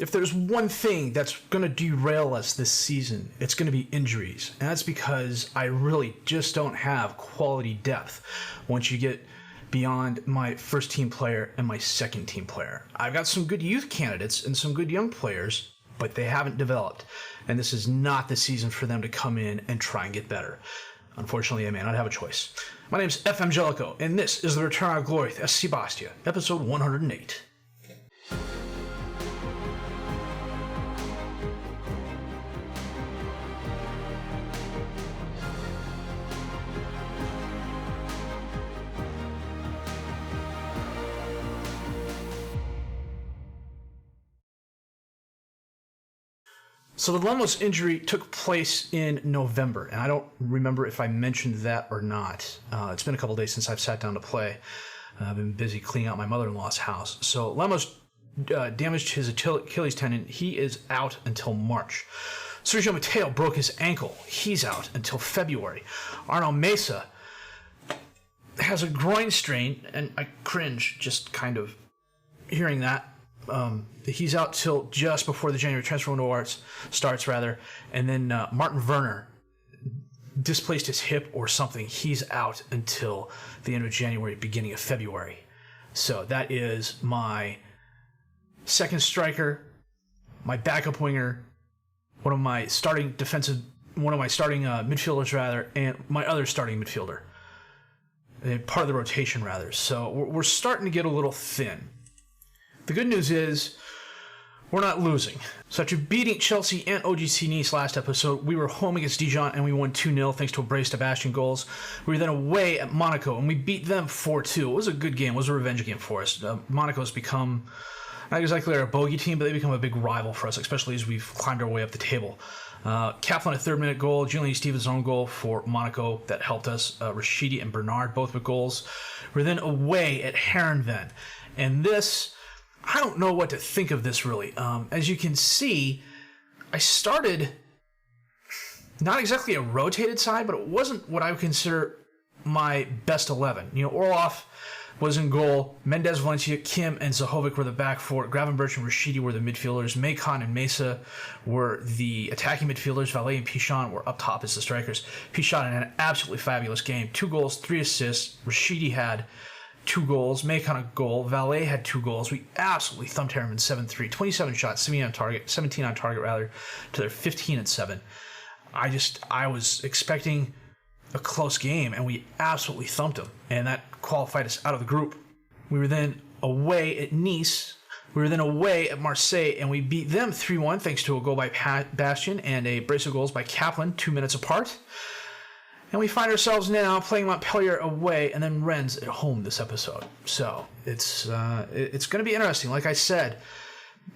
if there's one thing that's going to derail us this season, it's going to be injuries. And that's because I really just don't have quality depth once you get beyond my first team player and my second team player. I've got some good youth candidates and some good young players, but they haven't developed. And this is not the season for them to come in and try and get better. Unfortunately, I may not have a choice. My name is FM19, and this is the Return of Gloria with SC Bastia, episode 108. So the Lemos injury took place in November, and I don't remember if I mentioned that or not. It's been a couple days since I've sat down to play. I've been busy cleaning out my mother-in-law's house. So Lemos damaged his Achilles tendon. He is out until March. Sergio Mateo broke his ankle. He's out until February. Arnal Mesa has a groin strain, and I cringe just kind of hearing that. He's out till just before the January transfer window starts, and then Martin Werner displaced his hip or something. He's out until the end of January, beginning of February. So that is my second striker, my backup winger, one of my starting midfielders and my other starting midfielder, and part of the rotation So we're starting to get a little thin. The good news is we're not losing. So after beating Chelsea and OGC Nice last episode, we were home against Dijon and we won 2-0 thanks to a brace to Bastion goals. We were then away at Monaco and we beat them 4-2. It was a good game. It was a revenge game for us. Monaco's become not exactly our bogey team, but they become a big rival for us, especially as we've climbed our way up the table. Kaplan, a third-minute goal. Julian Stevens' own goal for Monaco that helped us. Rashidi and Bernard both with goals. We're then away at Herenveen. And this, I don't know what to think of this really. As you can see, I started not exactly a rotated side, but it wasn't what I would consider my best 11. Orloff was in goal. Mendez, Valencia, Kim, and Zahovic were the back four. Gravenberch and Rashidi were the midfielders. Macon and Mesa were the attacking midfielders. Valet and Pichon were up top as the strikers. Pichon had an absolutely fabulous game. 2 goals, 3 assists. Rashidi had 2 goals, Macon a goal, Valet had 2 goals. We absolutely thumped Herenveen 7-3, 27 shots, 17 on target to their 15-7. I was expecting a close game, and we absolutely thumped them, and that qualified us out of the group. We were then away at Nice. We were then away at Marseille, and we beat them 3-1 thanks to a goal by Bastion and a brace of goals by Kaplan 2 minutes apart. And we find ourselves now playing Montpellier away and then Rennes at home this episode. So it's going to be interesting. Like I said,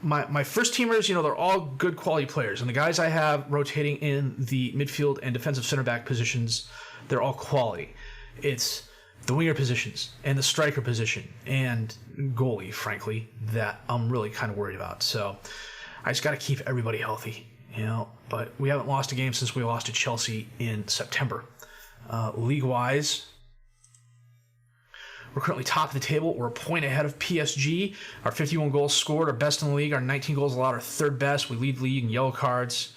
my first teamers, they're all good quality players. And the guys I have rotating in the midfield and defensive center back positions, they're all quality. It's the winger positions and the striker position and goalie, frankly, that I'm really kind of worried about. So I just got to keep everybody healthy, But we haven't lost a game since we lost to Chelsea in September. League-wise, we're currently top of the table. We're a point ahead of PSG. Our 51 goals scored are best in the league. Our 19 goals allowed are third best. We lead the league in yellow cards.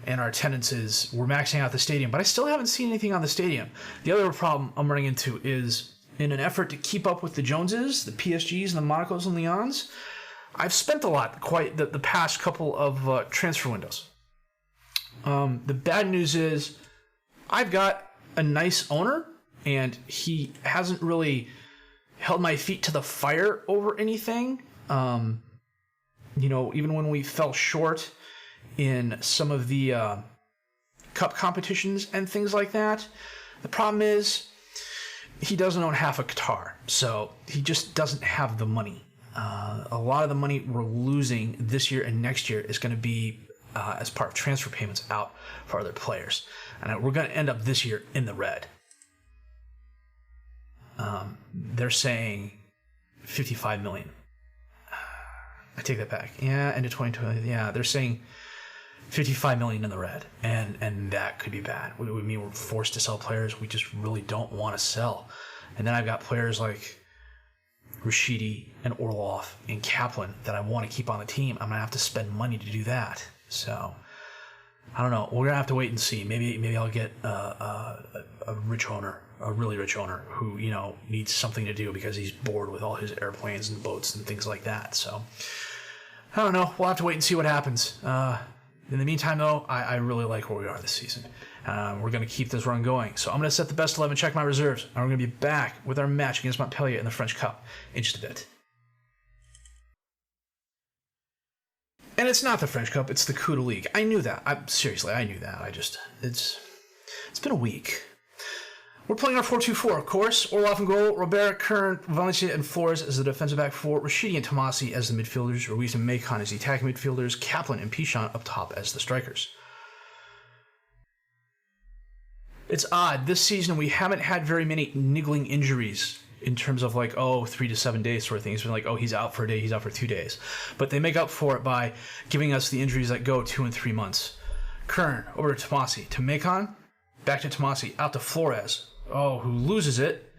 And our attendance we're maxing out the stadium. But I still haven't seen anything on the stadium. The other problem I'm running into is, in an effort to keep up with the Joneses, the PSGs, and the Monacos and Lyons, I've spent a lot the past couple of transfer windows. The bad news is, I've got a nice owner, and he hasn't really held my feet to the fire over anything. Even when we fell short in some of the cup competitions and things like that, the problem is he doesn't own half of Qatar, so he just doesn't have the money. A lot of the money we're losing this year and next year is going to be as part of transfer payments out for other players. And we're going to end up this year in the red. They're saying $55 million. I take that back. Yeah, end of 2020. Yeah, they're saying $55 million in the red. And that could be bad. It would mean we're forced to sell players we just really don't want to sell. And then I've got players like Rashidi, and Orlov, and Kaplan that I want to keep on the team. I'm going to have to spend money to do that. So, I don't know. We're going to have to wait and see. Maybe I'll get a rich owner, a really rich owner who, needs something to do because he's bored with all his airplanes and boats and things like that. So, I don't know. We'll have to wait and see what happens. In the meantime, though, I really like where we are this season. We're going to keep this run going. So I'm going to set the best 11, check my reserves, and we're going to be back with our match against Montpellier in the French Cup in just a bit. And it's not the French Cup, it's the Coup de Ligue. I knew that. Seriously, I knew that. It's been a week. We're playing our 4-2-4, of course. Orlov in goal, Robert, Kern, Valencia, and Flores as the defensive back four, Rashidi and Tomasi as the midfielders, Ruiz and Macon as the attacking midfielders, Kaplan and Pichon up top as the strikers. It's odd. This season, we haven't had very many niggling injuries in terms of 3 to 7 days sort of thing. It's been he's out for a day, he's out for 2 days. But they make up for it by giving us the injuries that go 2 and 3 months. Kern, over to Tomasi. To Macon, back to Tomasi, out to Flores. Who loses it.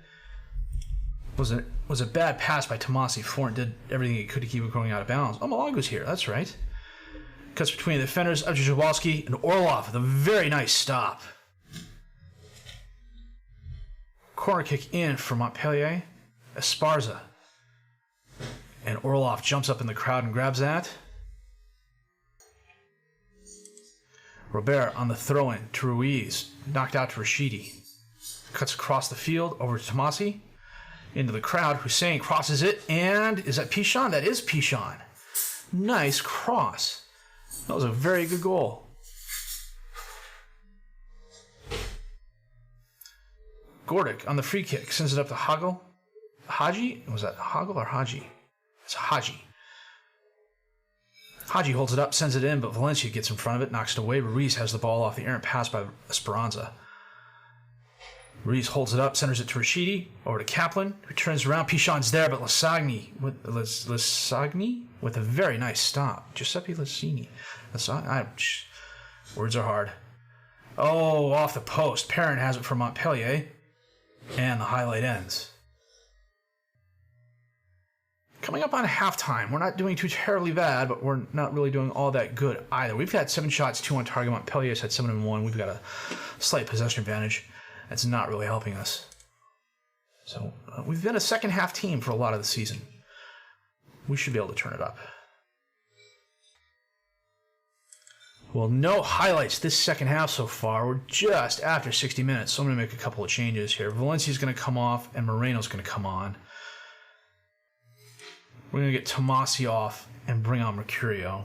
Was a bad pass by Tomasi. Florent did everything he could to keep it going out of bounds. Malango's here, that's right. Cuts between the defenders, Jablowski and Orlov with a very nice stop. Corner kick in for Montpellier. Esparza. And Orlov jumps up in the crowd and grabs that. Robert on the throw-in to Ruiz. Knocked out to Rashidi. Cuts across the field over to Tomasi. Into the crowd. Hussein crosses it. And is that Pichon? That is Pichon. Nice cross. That was a very good goal. Gordic on the free kick. Sends it up to Hagel. Haji? Was that Hagel or Haji? It's Haji. Haji holds it up, sends it in, but Valencia gets in front of it, knocks it away. Ruiz has the ball off the errant pass by Esperanza. Ruiz holds it up, centers it to Rashidi, over to Kaplan, who turns around. Pichon's there, but Lasagni with a very nice stop. Giuseppe Lasagni. Words are hard. Off the post. Perrin has it for Montpellier, and the highlight ends. Coming up on halftime, we're not doing too terribly bad, but we're not really doing all that good either. We've had 7 shots, 2 on target. Montpellier's had 7 and 1. We've got a slight possession advantage. That's not really helping us. So we've been a second half team for a lot of the season. We should be able to turn it up. Well, no highlights this second half so far. We're just after 60 minutes, so I'm going to make a couple of changes here. Valencia's going to come off, and Moreno's going to come on. We're going to get Tomasi off and bring on Mercurio.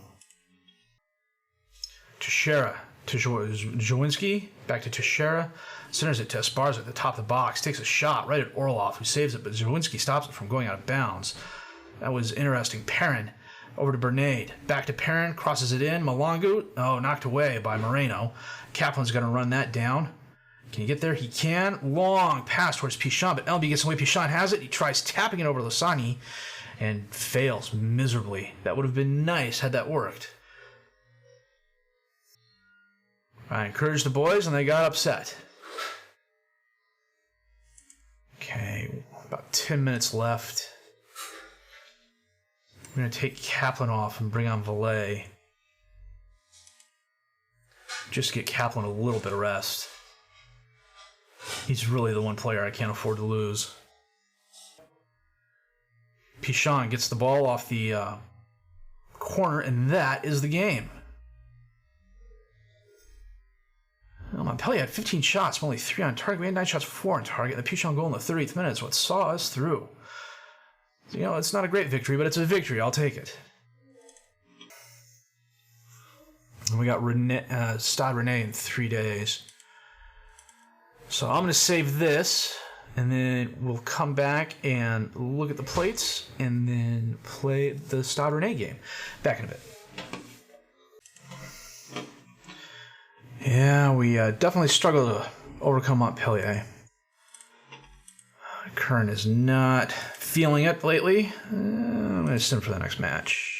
Teixeira to Jawinski. Back to Teixeira. Centers it to Esparza at the top of the box. Takes a shot right at Orlov, who saves it, but Jawinski stops it from going out of bounds. That was interesting. Perrin over to Bernade. Back to Perrin. Crosses it in. Malangu. Knocked away by Moreno. Kaplan's going to run that down. Can he get there? He can. Long pass towards Pichon, but Elby gets away. Pichon has it. He tries tapping it over to Lasani and fails miserably. That would have been nice had that worked. I encouraged the boys, and they got upset. Okay, about 10 minutes left. We're going to take Kaplan off and bring on Valet. Just to get Kaplan a little bit of rest. He's really the one player I can't afford to lose. Pichon gets the ball off the corner, and that is the game. Montpellier had 15 shots, but only 3 on target. We had 9 shots, 4 on target. The Pichon goal in the 38th minute is what saw us through. It's not a great victory, but it's a victory. I'll take it. And we got Stade Rennais in 3 days. So I'm going to save this, and then we'll come back and look at the plates, and then play the Stade Rennais game. Back in a bit. Yeah, we definitely struggle to overcome Montpellier. Kern is not feeling it lately. I'm going to send him for the next match.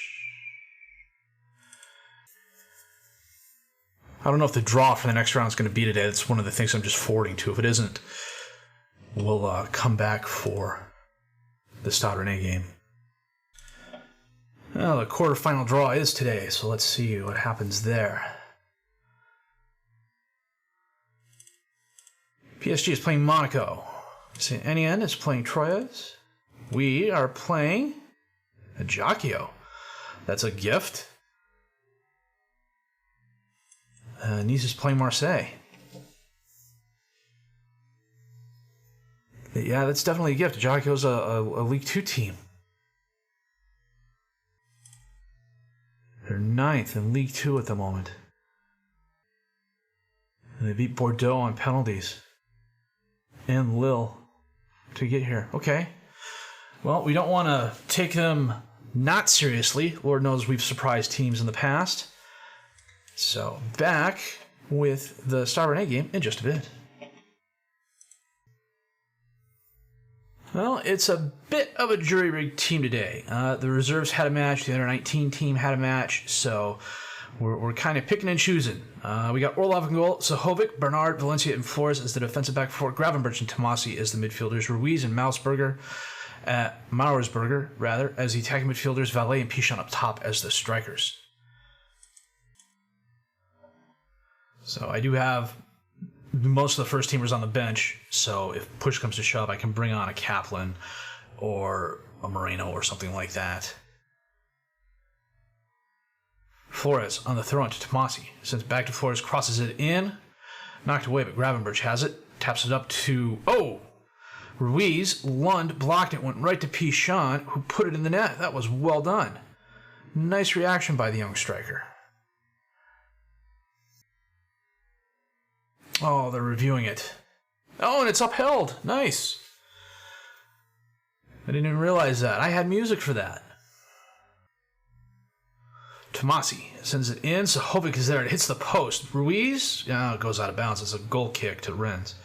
I don't know if the draw for the next round is going to be today. That's one of the things I'm just forwarding to. If it isn't, we'll come back for the Stade Rennais game. Well, the quarterfinal draw is today, so let's see what happens there. PSG is playing Monaco. Saint Etienne is playing Troyes. We are playing Ajaccio. That's a gift. Nice is playing Marseille. Yeah, that's definitely a gift. Ajaccio's a League 2 team. They're 9th in League 2 at the moment. And they beat Bordeaux on penalties. And Lille to get here. Okay. Well, we don't want to take them not seriously. Lord knows we've surprised teams in the past. So, back with the Stade Rennais game in just a bit. Well, it's a bit of a jury-rigged team today. The reserves had a match, the under-19 team had a match, so we're kind of picking and choosing. We got Orlov in goal, Sahovic, Bernard, Valencia, and Flores as the defensive back four, Gravenberch and Tomasi as the midfielders, Ruiz and Mauersberger, as the attacking midfielders, Valet and Pichon up top as the strikers. So I do have most of the first teamers on the bench, so if push comes to shove, I can bring on a Kaplan or a Moreno or something like that. Flores on the throw into Tomasi. Sends it back to Flores, crosses it in. Knocked away, but Gravenberch has it. Taps it up to... Ruiz. Lund blocked it, went right to Pichon, who put it in the net. That was well done. Nice reaction by the young striker. Oh, they're reviewing it. Oh, and it's upheld. Nice. I didn't even realize that. I had music for that. Tomasi sends it in. Sahovic is there. It hits the post. Ruiz, it goes out of bounds. It's a goal kick to Rennes.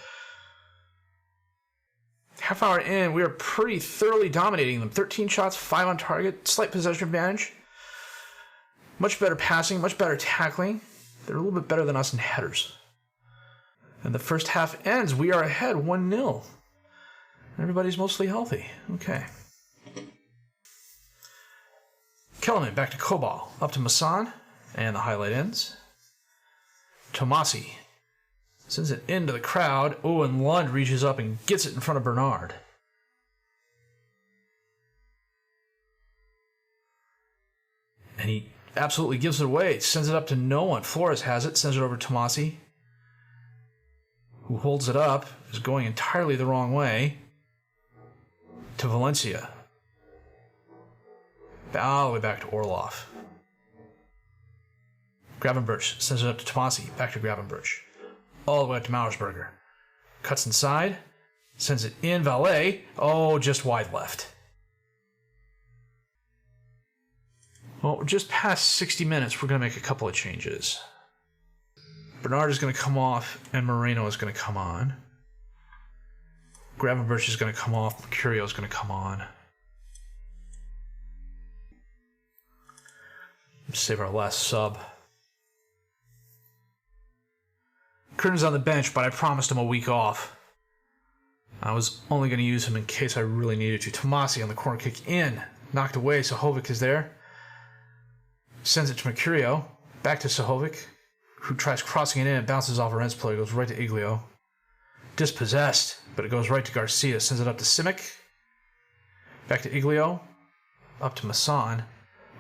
Half hour in, we are pretty thoroughly dominating them. 13 shots, 5 on target, slight possession advantage. Much better passing, much better tackling. They're a little bit better than us in headers. And the first half ends. We are ahead 1-0. Everybody's mostly healthy. Okay. Kellerman back to Kobal. Up to Masson. And the highlight ends. Tomasi sends it into the crowd. Oh, and Lund reaches up and gets it in front of Bernard. And he absolutely gives it away. Sends it up to no one. Flores has it. Sends it over to Tomasi, who holds it up, is going entirely the wrong way, to Valencia. All the way back to Orlov. Gravenberch sends it up to Tomasi, back to Gravenberch. All the way up to Mauersberger. Cuts inside, sends it in, Valet. Oh, just wide left. Well, we're just past 60 minutes. We're going to make a couple of changes. Bernard is going to come off, and Moreno is going to come on. Gravenberch is going to come off, Mercurio is going to come on. Let's save our last sub. Curtin's on the bench, but I promised him a week off. I was only going to use him in case I really needed to. Tomasi on the corner kick in. Knocked away, Sahovic is there. Sends it to Mercurio. Back to Sahovic, who tries crossing it in. It bounces off a Rennes player, goes right to Iglio. Dispossessed, but it goes right to Garcia. Sends it up to Simic. Back to Iglio. Up to Masson.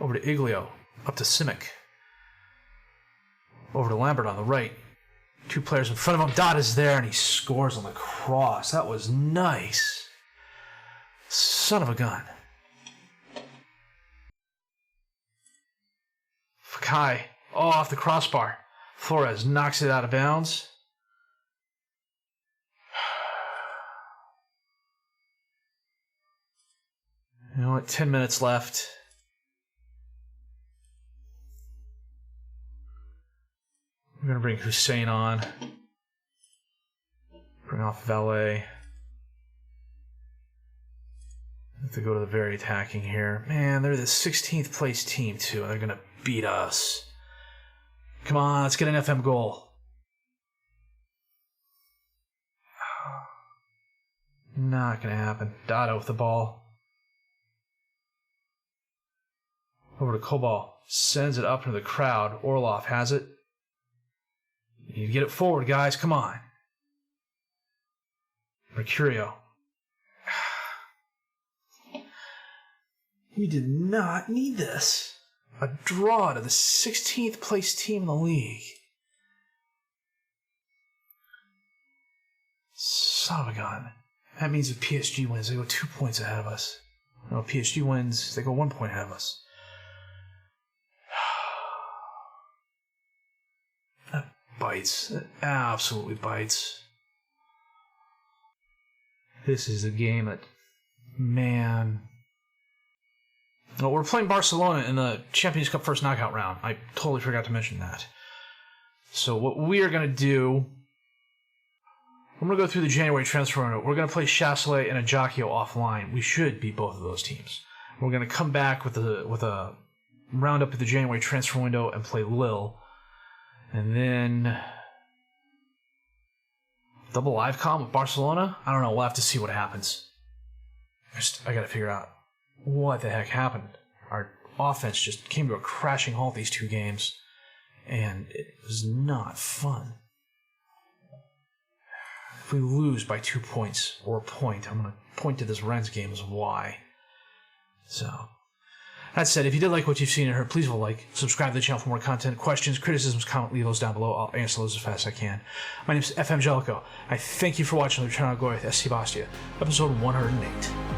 Over to Iglio. Up to Simic. Over to Lambert on the right. Two players in front of him. Dot is there, and he scores on the cross. That was nice. Son of a gun. Fakai. Oh, off the crossbar. Flores knocks it out of bounds. You know what? 10 minutes left. We're going to bring Hussein on. Bring off Valet. Have to go to the very attacking here. Man, they're the 16th place team, too, and they're going to beat us. Come on, let's get an FM goal. Not going to happen. Dada with the ball. Over to Kobal. Sends it up into the crowd. Orlov has it. You need to get it forward, guys. Come on. Mercurio. We did not need this. A draw to the 16th place team in the league. Son of a gun. That means if PSG wins, they go 2 points ahead of us. No, if PSG wins, they go 1 point ahead of us. That bites. That absolutely bites. This is a game that, man... Well, we're playing Barcelona in the Champions Cup first knockout round. I totally forgot to mention that. So what we are going to do... I'm going to go through the January transfer window. We're going to play Chasselet and Ajaccio offline. We should beat both of those teams. We're going to come back with a roundup of the January transfer window and play Lille. And then... double live comm with Barcelona? I don't know. We'll have to see what happens. I got to figure out what the heck happened. Our offense just came to a crashing halt these 2 games, and it was not fun. If we lose by 2 points or a point, I'm going to point to this Rennes game as why. So, that said, if you did like what you've seen and heard, please like, subscribe to the channel for more content. Questions, criticisms, comment, leave those down below. I'll answer those as fast as I can. My name is FM19. I thank you for watching the Ritornu Gloria with SC Bastia, episode 108.